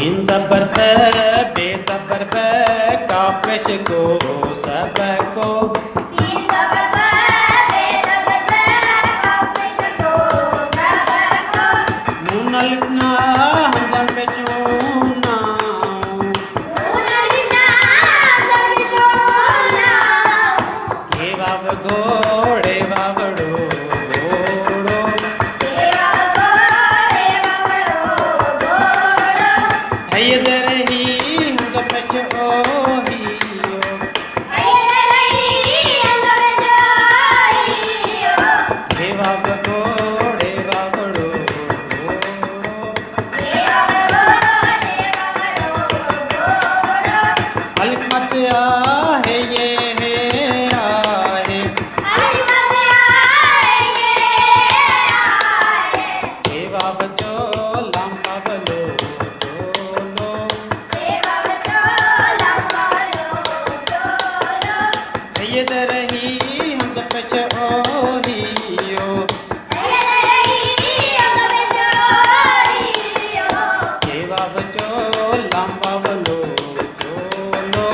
इन जबर से बेजबर पे कापिश को सबको मुनलना हम पे चूना ये बाब गोड़े बाबड़ो गोड़ो है दरही हम पे चोहियो ये बाब गोड़े बाबड़ो अलमत आहे ये आहे ये बाब जो लंबा बलो बोलो ये दरही हम पच ओहियो ये बाब जो लंबा बलो बोलो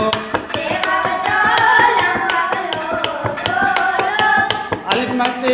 अलमत